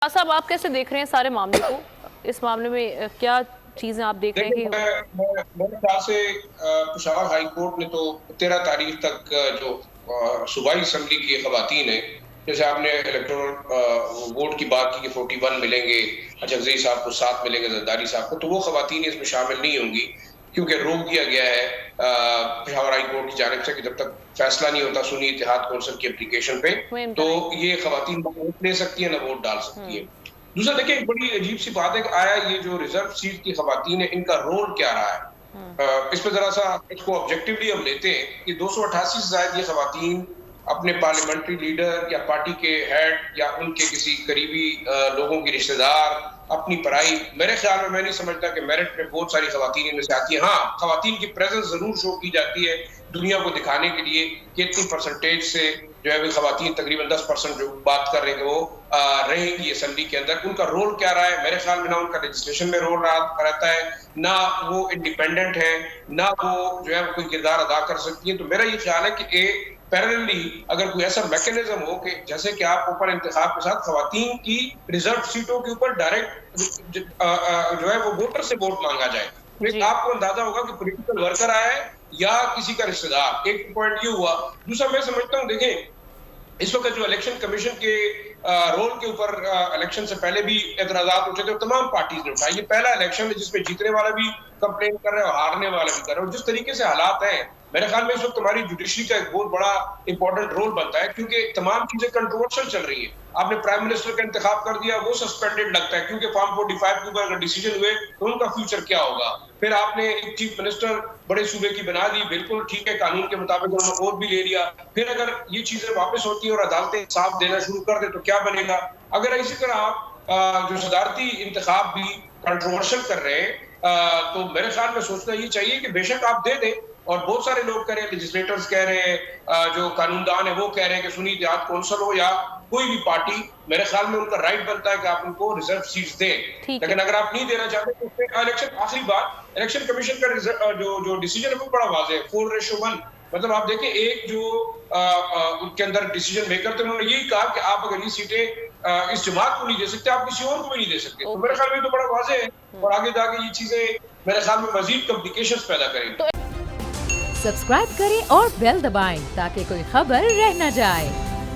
साहब आप कैसे देख रहे हैं सारे मामले को? इस मामले में क्या चीजें आप देख रहे हैं देखिए, कि मेरे ख्याल से पेशावर हाई कोर्ट ने तो 13 तारीख तक जो सूबाई असम्बली की खवातीन है, जैसे आपने इलेक्टोरल वोट की बात की कि 41 मिलेंगे, अजगज़ई साहब को 7 मिलेंगे, ज़रदारी साहब को, तो वो खवातीन इसमें शामिल नहीं होंगी क्योंकि रोक दिया गया है पेशावर हाई कोर्ट की जानिब से कि जब तक फैसला नहीं होता सुन्नी इत्तेहाद कौंसिल की एप्लीकेशन पे, वो तो इम्तिहान? ये खवातीन ना वोट ले सकती है, ना वोट डाल सकती है। हम्म। दूसरा देखिए, एक बड़ी अजीब सी बात है कि आया ये जो रिजर्व सीट की खवातीन है, इनका रोल क्या रहा है? हम्म। इस पे जरा सा इसको ऑब्जेक्टिवली हम लेते हैं कि 288 से ज्यादा ये खवातीन अपने पार्लियामेंट्री लीडर या पार्टी के हेड या उनके किसी करीबी लोगों की रिश्तेदार अपनी पढ़ाई, मेरे ख्याल में मैं नहीं समझता कि मेरिट में बहुत सारी खवातीन इनमें से आती है। हाँ, खवातीन की प्रेजेंस जरूर शो की जाती है दुनिया को दिखाने के लिए कि इतनी परसेंटेज से जो है वो खवातीन तकरीबन 10% जो बात कर रहे हैं कि वो रहेंगी असेंबली के अंदर। उनका रोल क्या रहा है? मेरे ख्याल में ना उनका लेजिस्लेशन में रोल रहता है, ना वो इंडिपेंडेंट है, ना वो जो है कोई किरदार अदा कर सकती है। तो मेरा ये ख्याल है कि पैरेलली अगर कोई ऐसा मैकेनिज्म हो कि जैसे कि आप ओपन इंतखाब के साथ खवातीन की रिजर्व सीटों के ऊपर डायरेक्ट जो है वो वोटर से वोट मांगा जाए, तो एक जी। आपको अंदाजा होगा कि पॉलिटिकल वर्कर आया है या किसी का रिश्तेदार। एक पॉइंट ये हुआ। दूसरा मैं समझता हूँ, देखें, इस वक्त जो इलेक्शन कमीशन के रोल के ऊपर इलेक्शन से पहले भी एतराजात उठे थे और तमाम पार्टीज ने उठाए। ये पहला इलेक्शन है जिसमें जीतने वाला भी कंप्लेन कर रहे हैं और हारने वाला भी कर रहे हैं। और जिस तरीके से हालात हैं, मेरे ख्याल में इस वक्त हमारी जुडिशरी का एक बहुत बड़ा इंपॉर्टेंट रोल बनता है क्योंकि तमाम चीजें कंट्रोवर्शियल चल रही है। आपने प्राइम मिनिस्टर का इंतखाब कर दिया, वो सस्पेंडेड लगता है क्योंकि फॉर्म 45 के ऊपर अगर डिसीजन हुए तो उनका फ्यूचर क्या होगा। फिर आपने एक चीफ मिनिस्टर बड़े सूबे की बना दी, बिल्कुल ठीक है, कानून के मुताबिक उन्होंने और भी ले लिया। फिर अगर ये चीजें वापस होती है और अदालतें साफ देना शुरू कर दे तो क्या बनेगा? अगर इसी तरह आप जो सदारती इंतखाब भी कंट्रोवर्शियल कर रहे हैं, तो मेरे ख्याल में सोचना ये चाहिए कि बेशक आप दे दें, और बहुत सारे लोग कह रहे हैं, लेजिस्लेटर्स कह रहे हैं, जो कानूनदान है वो कह रहे हैं कि सुन्नी इत्तेहाद कौंसिल हो या कोई भी पार्टी, मेरे ख्याल में उनका राइट बनता है कि आप उनको रिजर्व सीट्स दें। ठीक है। लेकिन अगर आप नहीं देना चाहते तो उसमें इलेक्शन, आखिरी बात, इलेक्शन कमीशन का जो डिसीजन है वो बड़ा वाज़ेह है, 4:1। मतलब आप देखें, एक जो उनके अंदर डिसीजन मेकर थे, उन्होंने यही कहा कि आप अगर ये सीटें इस जमात को नहीं दे सकते, आप किसी और को भी नहीं दे सकते। तो मेरे ख्याल में तो बड़ा वाज़ेह है और आगे जाके ये चीजें मेरे ख्याल में मजीद कॉम्प्लिकेशंस पैदा करेंगी। सब्सक्राइब करें और बेल दबाएं ताकि कोई खबर रह न जाए।